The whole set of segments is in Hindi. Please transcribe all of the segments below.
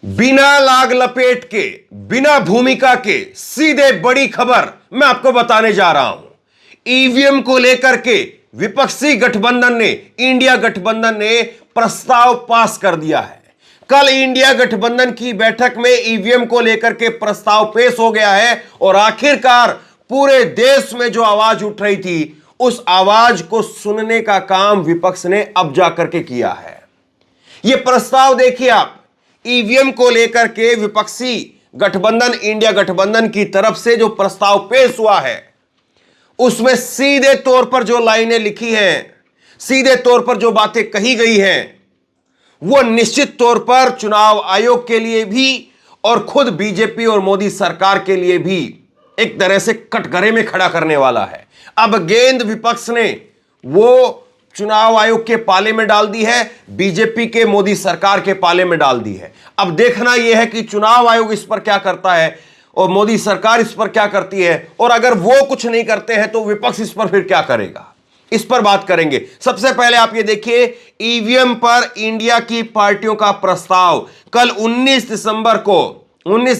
बिना लाग लपेट के, बिना भूमिका के सीधे बड़ी खबर मैं आपको बताने जा रहा हूं। ईवीएम को लेकर के विपक्षी गठबंधन ने, इंडिया गठबंधन ने प्रस्ताव पास कर दिया है। कल इंडिया गठबंधन की बैठक में ईवीएम को लेकर के प्रस्ताव पेश हो गया है और आखिरकार पूरे देश में जो आवाज उठ रही थी, उस आवाज को सुनने का काम विपक्ष ने अब जाकर के किया है। यह प्रस्ताव देखिए आप, ईवीएम को लेकर के विपक्षी गठबंधन, इंडिया गठबंधन की तरफ से जो प्रस्ताव पेश हुआ है, उसमें सीधे तौर पर जो लाइनें लिखी हैं, सीधे तौर पर जो बातें कही गई हैं, वो निश्चित तौर पर चुनाव आयोग के लिए भी और खुद बीजेपी और मोदी सरकार के लिए भी एक तरह से कटघरे में खड़ा करने वाला है। अब गेंद विपक्ष ने वो चुनाव आयोग के पाले में डाल दी है, बीजेपी के, मोदी सरकार के पाले में डाल दी है। अब देखना यह है कि चुनाव आयोग इस पर क्या करता है और मोदी सरकार इस पर क्या करती है, और अगर वो कुछ नहीं करते हैं तो विपक्ष इस पर फिर क्या करेगा, इस पर बात करेंगे। सबसे पहले आप ये देखिए, ईवीएम पर इंडिया की पार्टियों का प्रस्ताव कल 19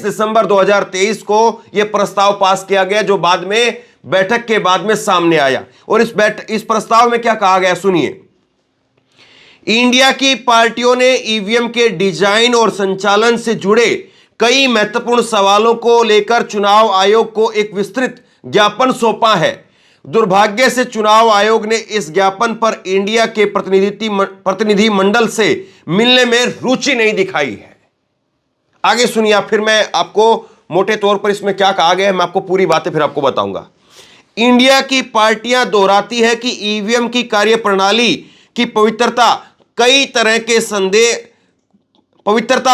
दिसंबर 2023 को यह प्रस्ताव पास किया गया, जो बाद में बैठक के बाद में सामने आया। और इस प्रस्ताव में क्या कहा गया सुनिए। इंडिया की पार्टियों ने ईवीएम के डिजाइन और संचालन से जुड़े कई महत्वपूर्ण सवालों को लेकर चुनाव आयोग को एक विस्तृत ज्ञापन सौंपा है। दुर्भाग्य से चुनाव आयोग ने इस ज्ञापन पर इंडिया के प्रतिनिधि मंडल से मिलने में रुचि नहीं दिखाई है। आगे सुनिए, फिर मैं आपको मोटे तौर पर इसमें क्या कहा गया है, मैं आपको पूरी बातें फिर आपको बताऊंगा। इंडिया की पार्टियां दोहराती है कि ईवीएम की कार्यप्रणाली की पवित्रता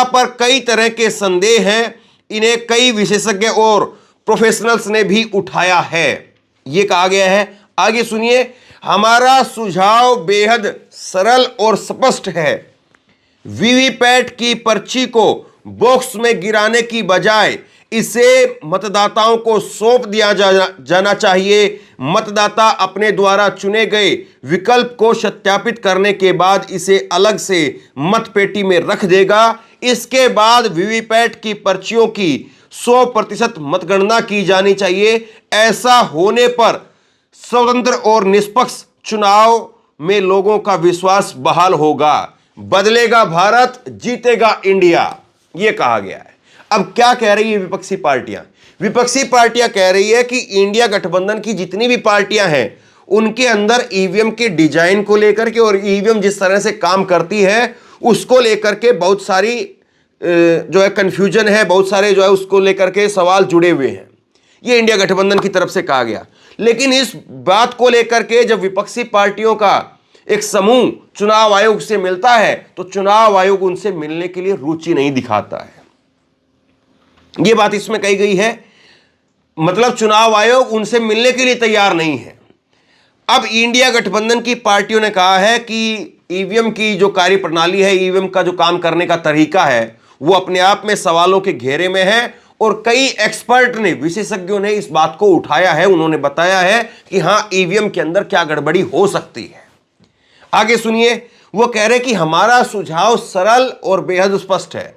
पर कई तरह के संदेह हैं। इन्हें कई विशेषज्ञ और प्रोफेशनल्स ने भी उठाया है, यह कहा गया है। आगे सुनिए, हमारा सुझाव बेहद सरल और स्पष्ट है। वीवीपैट की पर्ची को बॉक्स में गिराने की बजाय इसे मतदाताओं को सौंप दिया जाना चाहिए। मतदाता अपने द्वारा चुने गए विकल्प को सत्यापित करने के बाद इसे अलग से मतपेटी में रख देगा। इसके बाद वीवीपैट की पर्चियों की 100% मतगणना की जानी चाहिए। ऐसा होने पर स्वतंत्र और निष्पक्ष चुनाव में लोगों का विश्वास बहाल होगा। बदलेगा भारत, जीतेगा इंडिया, यह कहा गया है। अब क्या कह रही है विपक्षी पार्टियां? विपक्षी पार्टियां कह रही है कि इंडिया गठबंधन की जितनी भी पार्टियां हैं, उनके अंदर ईवीएम के डिजाइन को लेकर के और ईवीएम जिस तरह से काम करती है उसको लेकर के बहुत सारी जो है कंफ्यूजन है, बहुत सारे जो है उसको लेकर के सवाल जुड़े हुए हैं। ये इंडिया गठबंधन की तरफ से कहा गया। लेकिन इस बात को लेकर के जब विपक्षी पार्टियों का एक समूह चुनाव आयोग से मिलता है तो चुनाव आयोग उनसे मिलने के लिए रुचि नहीं दिखाता है। यह बात इसमें कही गई है, मतलब चुनाव आयोग उनसे मिलने के लिए तैयार नहीं है। अब इंडिया गठबंधन की पार्टियों ने कहा है कि ईवीएम की जो कार्यप्रणाली है, ईवीएम का जो काम करने का तरीका है, वो अपने आप में सवालों के घेरे में है। और कई एक्सपर्ट ने, विशेषज्ञों ने इस बात को उठाया है। उन्होंने बताया है कि हां, ईवीएम के अंदर क्या गड़बड़ी हो सकती है। आगे सुनिए, वो कह रहे कि हमारा सुझाव सरल और बेहद स्पष्ट है।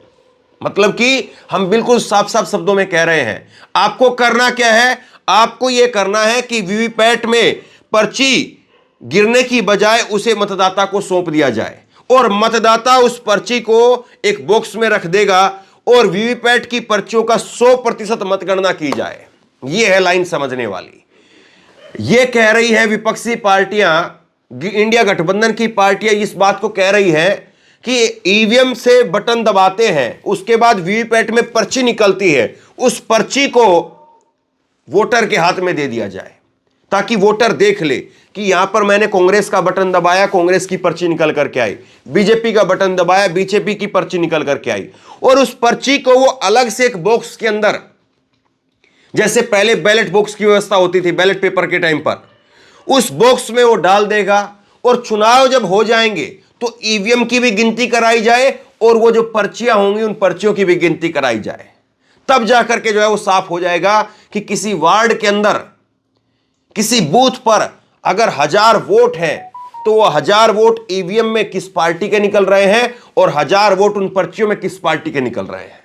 मतलब कि हम बिल्कुल साफ साफ शब्दों में कह रहे हैं, आपको करना क्या है, आपको यह करना है कि वीवीपैट में पर्ची गिरने की बजाय उसे मतदाता को सौंप दिया जाए और मतदाता उस पर्ची को एक बॉक्स में रख देगा और वीवीपैट की पर्चियों का 100% मतगणना की जाए। यह है लाइन समझने वाली। यह कह रही है विपक्षी पार्टियां, इंडिया गठबंधन की पार्टियां इस बात को कह रही है कि ईवीएम से बटन दबाते हैं, उसके बाद वीवीपैट में पर्ची निकलती है, उस पर्ची को वोटर के हाथ में दे दिया जाए ताकि वोटर देख ले कि यहां पर मैंने कांग्रेस का बटन दबाया, कांग्रेस की पर्ची निकल करके आई, बीजेपी का बटन दबाया, बीजेपी की पर्ची निकल करके आई। और उस पर्ची को वो अलग से एक बॉक्स के अंदर, जैसे पहले बैलेट बॉक्स की व्यवस्था होती थी बैलेट पेपर के टाइम पर, उस बॉक्स में वो डाल देगा और चुनाव जब हो जाएंगे तो ईवीएम की भी गिनती कराई जाए और वो जो पर्चियां होंगी उन पर्चियों की भी गिनती कराई जाए। तब जाकर के जो है वो साफ हो जाएगा कि किसी वार्ड के अंदर, किसी बूथ पर अगर 1000 वोट है तो वो 1000 वोट ईवीएम में किस पार्टी के निकल रहे हैं और 1000 वोट उन पर्चियों में किस पार्टी के निकल रहे हैं।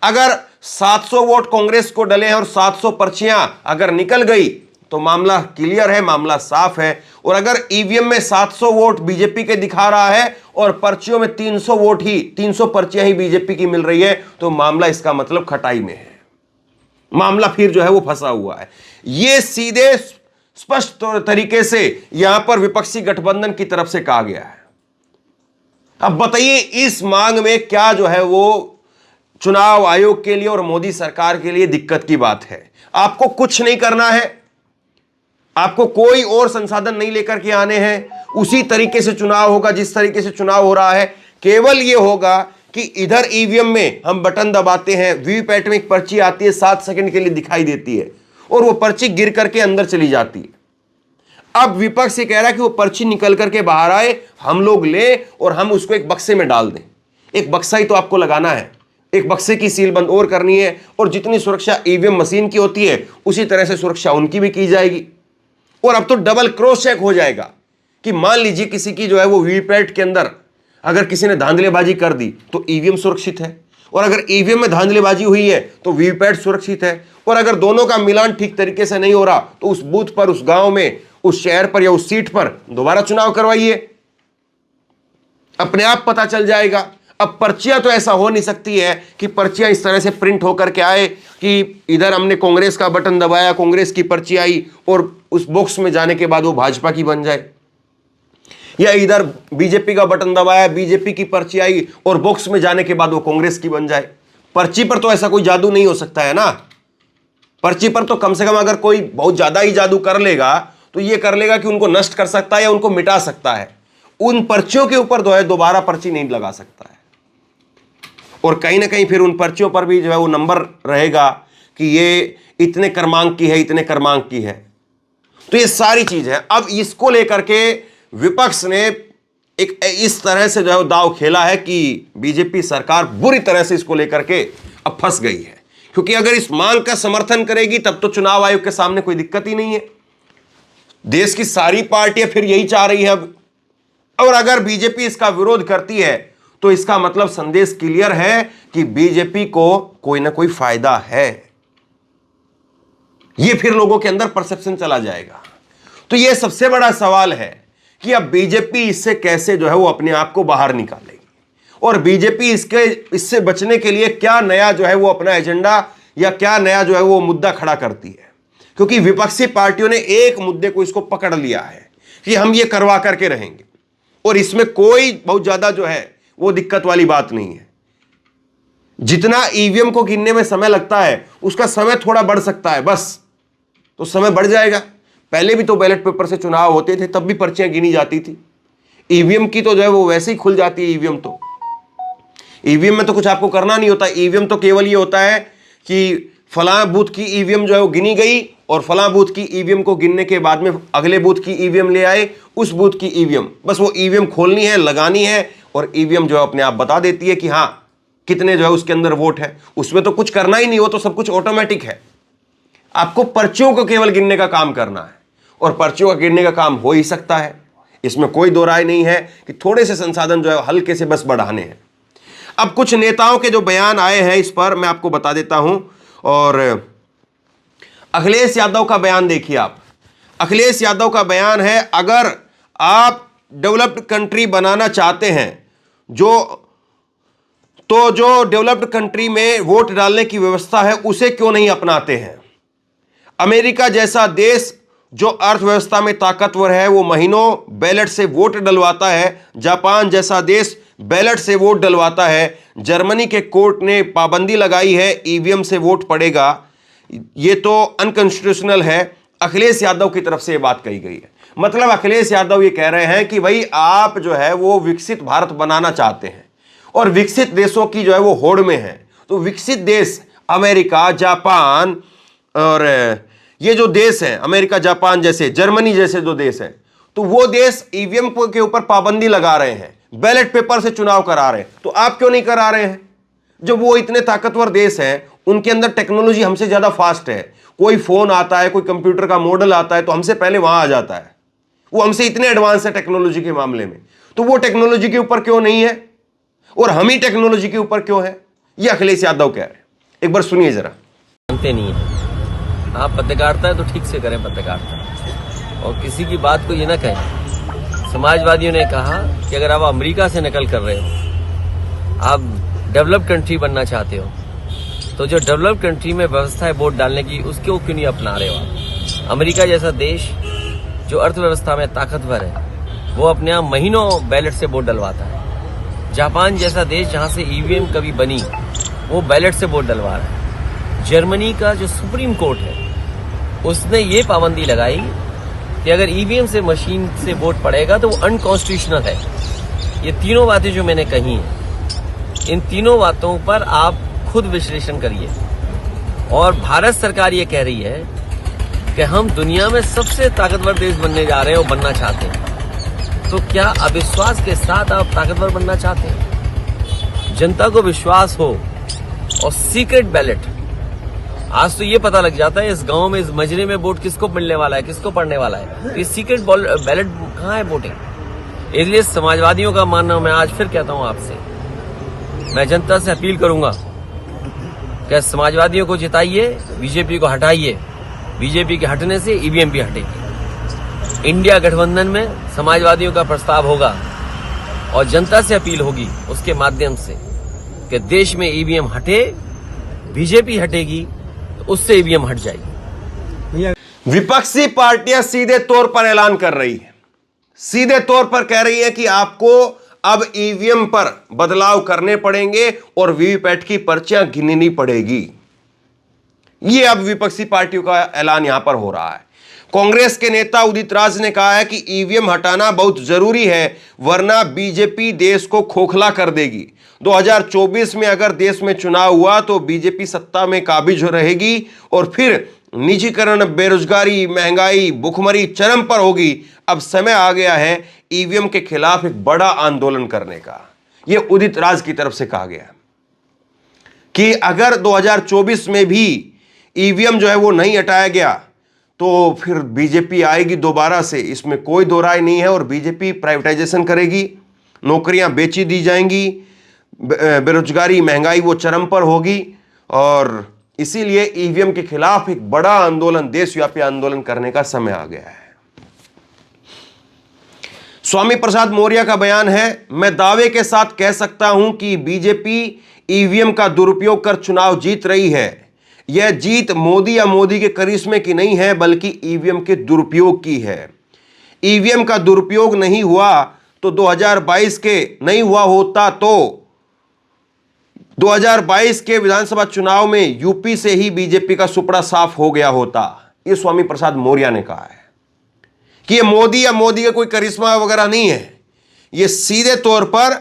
अगर 700 वोट कांग्रेस को डले हैं और 700 पर्चियां अगर निकल गई तो मामला क्लियर है, मामला साफ है। और अगर ईवीएम में 700 वोट बीजेपी के दिखा रहा है और पर्चियों में 300 वोट ही 300 पर्चियां ही बीजेपी की मिल रही है तो मामला इसका मतलब खटाई में है, मामला फिर जो है वो फंसा हुआ है। यह सीधे स्पष्ट तरीके से यहां पर विपक्षी गठबंधन की तरफ से कहा गया है। अब बताइए इस मांग में क्या जो है वो चुनाव आयोग के लिए और मोदी सरकार के लिए दिक्कत की बात है। आपको कुछ नहीं करना है, आपको कोई और संसाधन नहीं लेकर के आने हैं, उसी तरीके से चुनाव होगा जिस तरीके से चुनाव हो रहा है। केवल यह होगा कि इधर ईवीएम में हम बटन दबाते हैं, वीवीपैट में एक पर्ची आती है, 7 सेकंड के लिए दिखाई देती है और वो पर्ची गिर करके अंदर चली जाती है। अब विपक्ष ये कह रहा है कि वो पर्ची निकल करके बाहर आए, हम लोग ले और हम उसको एक बक्से में डाल दें। एक बक्सा ही तो आपको लगाना है, एक बक्से की सील बंद और करनी है और जितनी सुरक्षा ईवीएम मशीन की होती है उसी तरह से सुरक्षा उनकी भी की जाएगी। और अब तो डबल क्रॉस चेक हो जाएगा कि मान लीजिए किसी की जो है वो वीवीपैट के अंदर अगर किसी ने धांधलेबाजी कर दी तो ईवीएम सुरक्षित है, और अगर ईवीएम में धांधलेबाजी हुई है तो वीवीपैट सुरक्षित है। और अगर दोनों का मिलान ठीक तरीके से नहीं हो रहा तो उस बूथ पर, उस गांव में, उस शहर पर या उस सीट पर दोबारा चुनाव करवाइए, अपने आप पता चल जाएगा। अब पर्चियां तो ऐसा हो नहीं सकती है कि पर्चियां इस तरह से प्रिंट होकर के आए कि इधर हमने कांग्रेस का बटन दबाया, कांग्रेस की पर्ची आई और उस बॉक्स में जाने के बाद वो भाजपा की बन जाए, या इधर बीजेपी का बटन दबाया, बीजेपी की पर्ची आई और बॉक्स में जाने के बाद वो कांग्रेस की बन जाए। पर्ची पर तो ऐसा कोई जादू नहीं हो सकता है ना। पर्ची पर तो कम से कम अगर कोई बहुत ज्यादा ही जादू कर लेगा तो ये कर लेगा कि उनको नष्ट कर सकता है या उनको मिटा सकता है। उन पर्चियों के ऊपर जो है दोबारा पर्ची नहीं लगा सकता है। और कहीं ना कहीं फिर उन पर्चियों पर भी जो है वो नंबर रहेगा कि ये इतने क्रमांक की है, इतने क्रमांक की है। तो ये सारी चीज है। अब इसको लेकर के विपक्ष ने एक इस तरह से जो है दाव खेला है कि बीजेपी सरकार बुरी तरह से इसको लेकर के अब फंस गई है, क्योंकि अगर इस मांग का समर्थन करेगी तब तो चुनाव आयोग के सामने कोई दिक्कत ही नहीं है। देश की सारी पार्टियां फिर यही चाह रही है अब। और अगर बीजेपी इसका विरोध करती है तो इसका मतलब संदेश क्लियर है कि बीजेपी को कोई ना कोई फायदा है। यह फिर लोगों के अंदर परसेप्शन चला जाएगा। तो यह सबसे बड़ा सवाल है कि अब बीजेपी इससे कैसे जो है वो अपने आप को बाहर निकालेगी, और बीजेपी इससे बचने के लिए क्या नया जो है वो अपना एजेंडा या क्या नया जो है वो मुद्दा खड़ा करती है। क्योंकि विपक्षी पार्टियों ने एक मुद्दे को इसको पकड़ लिया है कि हम ये करवा करके रहेंगे, और इसमें कोई बहुत ज्यादा जो है वो दिक्कत वाली बात नहीं है। जितना ईवीएम को गिनने में समय लगता है उसका समय थोड़ा बढ़ सकता है, बस तो समय बढ़ जाएगा। पहले भी तो बैलेट पेपर से चुनाव होते थे, तब भी पर्चियां गिनी जाती थी। ईवीएम की तो जो है वो वैसे ही खुल जाती है। ईवीएम में तो कुछ आपको करना नहीं होता। ईवीएम तो केवल ये होता है कि फलां बूथ की ईवीएम जो है वो गिनी गई और फलां बूथ की ईवीएम को गिनने के बाद में अगले बूथ की ईवीएम ले आए, उस बूथ की ईवीएम, बस वो ईवीएम खोलनी है, लगानी है और ईवीएम जो है अपने आप बता देती है कि हाँ कितने जो है उसके अंदर वोट है। उसमें तो कुछ करना ही नहीं हो, तो सब कुछ ऑटोमेटिक है। आपको पर्चियों को केवल गिनने का काम करना है, और पर्चियों का गिनने का काम हो ही सकता है, इसमें कोई दो राय नहीं है कि थोड़े से संसाधन जो है हल्के से बस बढ़ाने हैं। अब कुछ नेताओं के जो बयान आए हैं इस पर मैं आपको बता देता हूं। और अखिलेश यादव का बयान देखिए आप। अखिलेश यादव का बयान है, अगर आप डेवलप्ड कंट्री बनाना चाहते हैं जो डेवलप्ड कंट्री में वोट डालने की व्यवस्था है उसे क्यों नहीं अपनाते हैं। अमेरिका जैसा देश जो अर्थव्यवस्था में ताकतवर है वो महीनों बैलेट से वोट डलवाता है। जापान जैसा देश बैलेट से वोट डलवाता है। जर्मनी के कोर्ट ने पाबंदी लगाई है ईवीएम से वोट पड़ेगा, ये तो अनकॉन्स्टिट्यूशनल है। अखिलेश यादव की तरफ से ये बात कही गई है। मतलब अखिलेश यादव ये कह रहे हैं कि भाई आप जो है वो विकसित भारत बनाना चाहते हैं और विकसित देशों की जो है वो होड़ में है। तो विकसित देश अमेरिका, जापान और ये जो देश हैं अमेरिका, जापान जैसे, जर्मनी जैसे जो देश हैं, तो वो देश ईवीएम के ऊपर पाबंदी लगा रहे हैं, बैलेट पेपर से चुनाव करा रहे हैं। तो आप क्यों नहीं करा रहे हैं? जब वो इतने ताकतवर देश हैं, उनके अंदर टेक्नोलॉजी हमसे ज्यादा फास्ट है। कोई फोन आता है, कोई कंप्यूटर का मॉडल आता है तो हमसे पहले वहां आ जाता है। वो हमसे इतने एडवांस है टेक्नोलॉजी के मामले में, तो वो टेक्नोलॉजी के ऊपर क्यों नहीं है और हम ही टेक्नोलॉजी के ऊपर क्यों है? ये अखिलेश यादव कह रहे हैं। एक बार सुनिए जरा। जानते नहीं है आप पत्रकारिता है तो ठीक से करें पत्रकारिता, और किसी की बात को ये ना कहें। समाजवादियों ने कहा कि अगर आप अमेरिका से नकल कर रहे हो, आप डेवलप्ड कंट्री बनना चाहते हो, तो जो डेवलप्ड कंट्री में व्यवस्था है वोट डालने की, उसको क्यों नहीं अपना रहे हो आप? अमेरिका जैसा देश जो अर्थव्यवस्था में ताकतवर है, वो अपने यहाँ महीनों बैलेट से वोट डलवाता है। जापान जैसा देश जहां से ईवीएम कभी बनी, वो बैलेट से वोट डलवा रहा है। जर्मनी का जो सुप्रीम कोर्ट है, उसने ये पाबंदी लगाई कि अगर ईवीएम से मशीन से वोट पड़ेगा तो वो अनकॉन्स्टिट्यूशनल है। ये तीनों बातें जो मैंने कही हैं, इन तीनों बातों पर आप खुद विश्लेषण करिए। और भारत सरकार ये कह रही है कि हम दुनिया में सबसे ताकतवर देश बनने जा रहे हैं और बनना चाहते हैं। तो क्या अविश्वास के साथ आप ताकतवर बनना चाहते हैं? जनता को विश्वास हो और सीक्रेट बैलेट, आज तो ये पता लग जाता है इस गांव में, इस मजरे में वोट किसको मिलने वाला है, किसको पड़ने वाला है। ये सीक्रेट बैलेट कहाँ है वोटिंग? इसलिए समाजवादियों का मानना, मैं आज फिर कहता हूं आपसे, मैं जनता से अपील करूंगा कि समाजवादियों को जिताइए, बीजेपी को हटाइए। बीजेपी के हटने से ईवीएम भी हटेगी। इंडिया गठबंधन में समाजवादियों का प्रस्ताव होगा और जनता से अपील होगी उसके माध्यम से कि देश में ईवीएम हटे, बीजेपी हटेगी तो उससे ईवीएम हट जाएगी। विपक्षी पार्टियां सीधे तौर पर ऐलान कर रही है, सीधे तौर पर कह रही है कि आपको अब ईवीएम पर बदलाव करने पड़ेंगे और वीवीपैट की पर्चियां गिननी पड़ेगी। यह अब विपक्षी पार्टियों का ऐलान यहां पर हो रहा है। कांग्रेस के नेता उदित राज ने कहा है कि ईवीएम हटाना बहुत जरूरी है, वरना बीजेपी देश को खोखला कर देगी। 2024 में अगर देश में चुनाव हुआ तो बीजेपी सत्ता में काबिज रहेगी और फिर निजीकरण, बेरोजगारी, महंगाई, भुखमरी चरम पर होगी। अब समय आ गया है ईवीएम के खिलाफ एक बड़ा आंदोलन करने का। यह उदित राज की तरफ से कहा गया कि अगर 2024 में भी ईवीएम जो है वो नहीं हटाया गया तो फिर बीजेपी आएगी दोबारा से, इसमें कोई दो राय नहीं है। और बीजेपी प्राइवेटाइजेशन करेगी, नौकरियां बेची दी जाएंगी, बेरोजगारी, महंगाई वो चरम पर होगी। और इसीलिए ईवीएम के खिलाफ एक बड़ा आंदोलन, देशव्यापी आंदोलन करने का समय आ गया है। स्वामी प्रसाद मौर्य का बयान है, मैं दावे के साथ कह सकता हूं कि बीजेपी ईवीएम का दुरुपयोग कर चुनाव जीत रही है। यह जीत मोदी या मोदी के करिश्मे की नहीं है, बल्कि ईवीएम के दुरुपयोग की है। ईवीएम का दुरुपयोग नहीं हुआ तो 2022 के नहीं हुआ होता तो 2022 के विधानसभा चुनाव में यूपी से ही बीजेपी का सुपड़ा साफ हो गया होता। यह स्वामी प्रसाद मौर्य ने कहा है कि यह मोदी या मोदी का कोई करिश्मा वगैरह नहीं है, यह सीधे तौर पर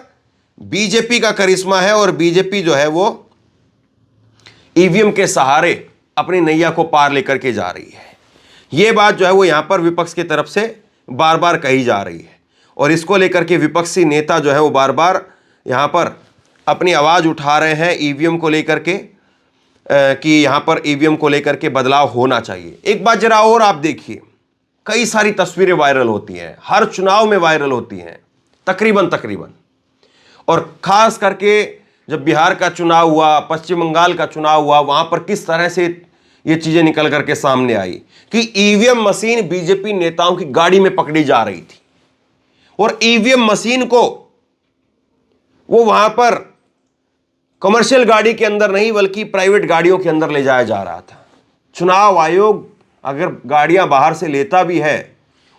बीजेपी का करिश्मा है। और बीजेपी जो है वो ईवीएम के सहारे अपनी नैया को पार लेकर के जा रही है। यह बात जो है वो यहां पर विपक्ष की तरफ से बार बार कही जा रही है और इसको लेकर के विपक्षी नेता जो है वो बार बार यहां पर अपनी आवाज उठा रहे हैं ईवीएम को लेकर के, कि यहां पर ईवीएम को लेकर के बदलाव होना चाहिए। एक बात जरा और आप देखिए, कई सारी तस्वीरें वायरल होती हैं, हर चुनाव में वायरल होती हैं तकरीबन। और खास करके जब बिहार का चुनाव हुआ, पश्चिम बंगाल का चुनाव हुआ, वहां पर किस तरह से ये चीजें निकल करके सामने आई कि ईवीएम मशीन बीजेपी नेताओं की गाड़ी में पकड़ी जा रही थी और ईवीएम मशीन को वो वहां पर कमर्शियल गाड़ी के अंदर नहीं बल्कि प्राइवेट गाड़ियों के अंदर ले जाया जा रहा था। चुनाव आयोग अगर गाड़ियां बाहर से लेता भी है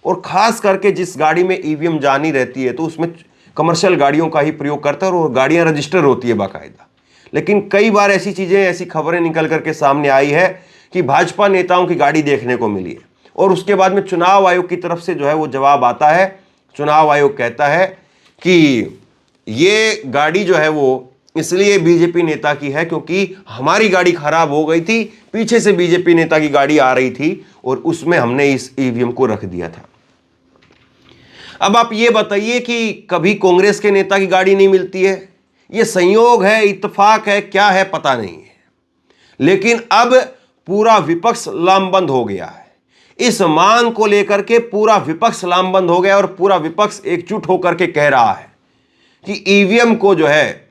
और खास करके जिस गाड़ी में ईवीएम जानी रहती है तो उसमें कमर्शियल गाड़ियों का ही प्रयोग करता है और गाड़ियां रजिस्टर होती है बाकायदा। लेकिन कई बार ऐसी चीजें, ऐसी खबरें निकल करके सामने आई है कि भाजपा नेताओं की गाड़ी देखने को मिली है और उसके बाद में चुनाव आयोग की तरफ से जो है वो जवाब आता है। चुनाव आयोग कहता है कि ये गाड़ी जो है वो इसलिए बीजेपी नेता की है क्योंकि हमारी गाड़ी खराब हो गई थी, पीछे से बीजेपी नेता की गाड़ी आ रही थी और उसमें हमने इस ईवीएम को रख दिया था। अब आप ये बताइए कि कभी कांग्रेस के नेता की गाड़ी नहीं मिलती है, ये संयोग है, इत्तेफाक है, क्या है पता नहीं है। लेकिन अब पूरा विपक्ष लामबंद हो गया है। इस मांग को लेकर के पूरा विपक्ष लामबंद हो गया और पूरा विपक्ष एकजुट होकर के कह रहा है कि ईवीएम को जो है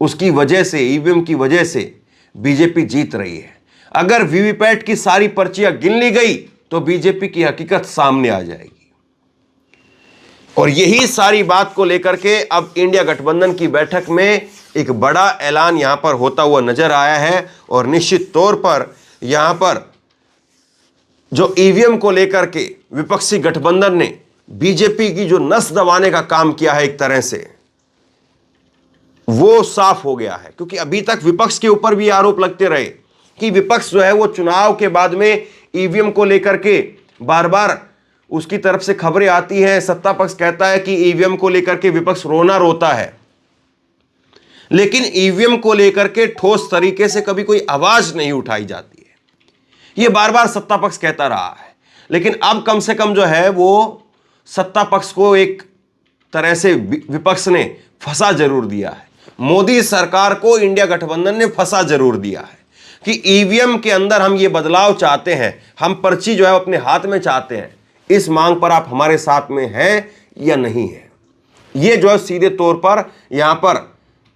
उसकी वजह से, ईवीएम की वजह से बीजेपी जीत रही है। अगर वीवीपैट की सारी पर्चियां गिन ली गई तो बीजेपी की हकीकत सामने आ जाएगी। और यही सारी बात को लेकर के अब इंडिया गठबंधन की बैठक में एक बड़ा ऐलान यहां पर होता हुआ नजर आया है। और निश्चित तौर पर यहां पर जो ईवीएम को लेकर के विपक्षी गठबंधन ने बीजेपी की जो नस दबाने का काम किया है, एक तरह से वो साफ हो गया है। क्योंकि अभी तक विपक्ष के ऊपर भी आरोप लगते रहे कि विपक्ष जो है वो चुनाव के बाद में ईवीएम को लेकर के बार बार उसकी तरफ से खबरें आती हैं, सत्ता पक्ष कहता है कि ईवीएम को लेकर के विपक्ष रोना रोता है, लेकिन ईवीएम को लेकर के ठोस तरीके से कभी कोई आवाज नहीं उठाई जाती है। यह बार बार सत्ता पक्ष कहता रहा है, लेकिन अब कम से कम जो है वो सत्ता पक्ष को एक तरह से विपक्ष ने फंसा जरूर दिया है। मोदी सरकार को इंडिया गठबंधन ने फंसा जरूर दिया है कि ईवीएम के अंदर हम ये बदलाव चाहते हैं, हम पर्ची जो है अपने हाथ में चाहते हैं, इस मांग पर आप हमारे साथ में हैं या नहीं है। ये जो है सीधे तौर पर यहां पर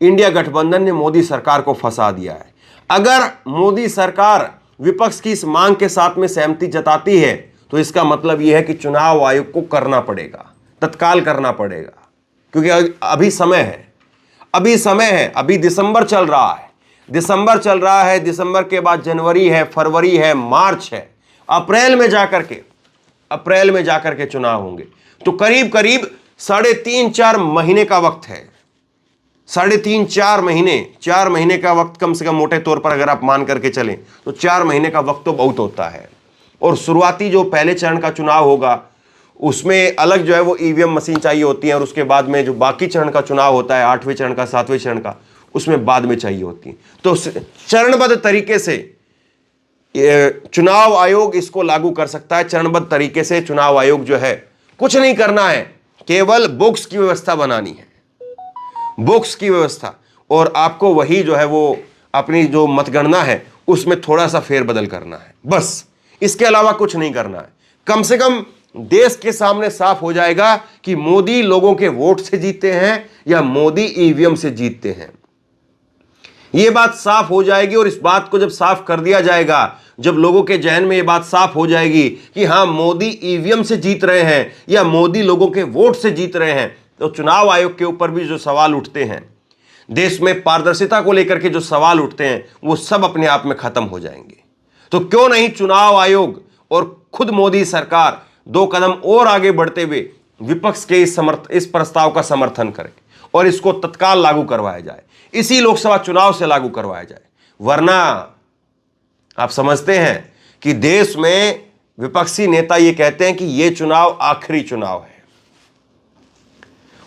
इंडिया गठबंधन ने मोदी सरकार को फंसा दिया है। अगर मोदी सरकार विपक्ष की इस मांग के साथ में सहमति जताती है तो इसका मतलब यह है कि चुनाव आयोग को करना पड़ेगा, तत्काल करना पड़ेगा, क्योंकि अभी समय है, अभी दिसंबर चल रहा है, दिसंबर के बाद जनवरी है, फरवरी है, मार्च है, अप्रैल में जाकर के चुनाव होंगे। तो करीब करीब 3.5-4 महीने का वक्त है, 3.5-4 महीने, 4 महीने का वक्त कम से कम मोटे तौर पर अगर आप मान करके चलें तो 4 महीने का वक्त तो बहुत होता है। और शुरुआती जो पहले चरण का चुनाव होगा उसमें अलग जो है वो ईवीएम मशीन चाहिए होती है, और उसके बाद में जो बाकी चरण का चुनाव होता है, 8वें चरण का, 7वें चरण का, उसमें बाद में चाहिए होती है। तो चरणबद्ध तरीके से चुनाव आयोग इसको लागू कर सकता है। चरणबद्ध तरीके से चुनाव आयोग जो है कुछ नहीं करना है, केवल बुक्स की व्यवस्था बनानी है, बुक्स की व्यवस्था, और आपको वही जो है वो अपनी जो मतगणना है उसमें थोड़ा सा फेरबदल करना है, बस। इसके अलावा कुछ नहीं करना है। कम से कम देश के सामने साफ हो जाएगा कि मोदी लोगों के वोट से जीतते हैं या मोदी ईवीएम से जीतते हैं। यह बात साफ हो जाएगी, और इस बात को जब साफ कर दिया जाएगा, जब लोगों के जहन में यह बात साफ हो जाएगी कि हां मोदी ईवीएम से जीत रहे हैं या मोदी लोगों के वोट से जीत रहे हैं, तो चुनाव आयोग के ऊपर भी जो सवाल उठते हैं, देश में पारदर्शिता को लेकर के जो सवाल उठते हैं, वो सब अपने आप में खत्म हो जाएंगे। तो क्यों नहीं चुनाव आयोग और खुद मोदी सरकार 2 कदम और आगे बढ़ते हुए विपक्ष के इस प्रस्ताव का समर्थन करें और इसको तत्काल लागू करवाया जाए, इसी लोकसभा चुनाव से लागू करवाया जाए। वरना आप समझते हैं कि देश में विपक्षी नेता ये कहते हैं कि यह चुनाव आखिरी चुनाव है,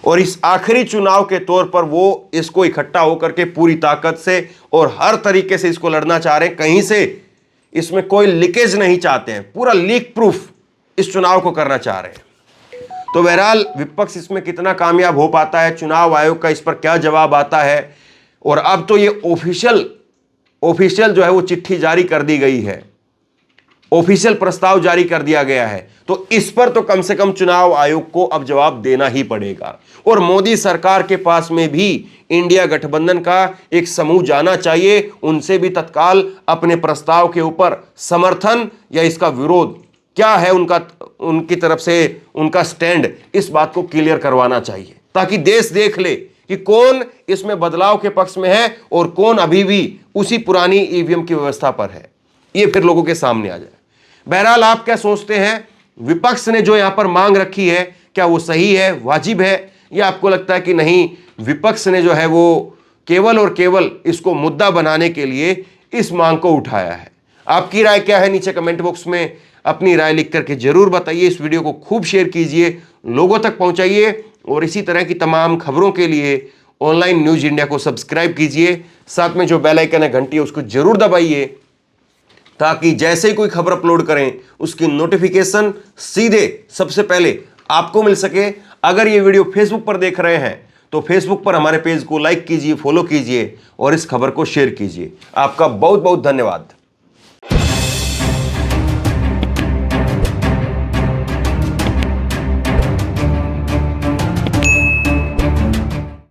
और इस आखिरी चुनाव के तौर पर वो इसको इकट्ठा होकर के पूरी ताकत से और हर तरीके से इसको लड़ना चाह रहे हैं। कहीं से इसमें कोई लीकेज नहीं चाहते हैं, पूरा लीक प्रूफ इस चुनाव को करना चाह रहे हैं। तो बहरहाल विपक्ष इसमें कितना कामयाब हो पाता है, चुनाव आयोग का इस पर क्या जवाब आता है, और अब तो ये ऑफिशियल जो है वो चिट्ठी जारी कर दी गई है, ऑफिशियल प्रस्ताव जारी कर दिया गया है, तो इस पर तो कम से कम चुनाव आयोग को अब जवाब देना ही पड़ेगा। और मोदी सरकार के पास में भी इंडिया गठबंधन का एक समूह जाना चाहिए, उनसे भी तत्काल अपने प्रस्ताव के ऊपर समर्थन या इसका विरोध क्या है उनकी तरफ से उनका स्टैंड, इस बात को क्लियर करवाना चाहिए, ताकि देश देख ले कि कौन इसमें बदलाव के पक्ष में है और कौन अभी भी उसी पुरानी ईवीएम की व्यवस्था पर है। ये फिर लोगों के सामने आ जाए। बहरहाल आप क्या सोचते हैं, विपक्ष ने जो यहां पर मांग रखी है क्या वो सही है, वाजिब है, या आपको लगता है कि नहीं विपक्ष ने जो है वो केवल और केवल इसको मुद्दा बनाने के लिए इस मांग को उठाया है? आपकी राय क्या है, नीचे कमेंट बॉक्स में अपनी राय लिख करके जरूर बताइए। इस वीडियो को खूब शेयर कीजिए, लोगों तक पहुंचाइए, और इसी तरह की तमाम खबरों के लिए ऑनलाइन न्यूज इंडिया को सब्सक्राइब कीजिए। साथ में जो बेल आइकन है घंटी है उसको जरूर दबाइए, ताकि जैसे ही कोई खबर अपलोड करें उसकी नोटिफिकेशन सीधे सबसे पहले आपको मिल सके। अगर ये वीडियो फेसबुक पर देख रहे हैं तो फेसबुक पर हमारे पेज को लाइक कीजिए, फॉलो कीजिए और इस खबर को शेयर कीजिए। आपका बहुत बहुत धन्यवाद।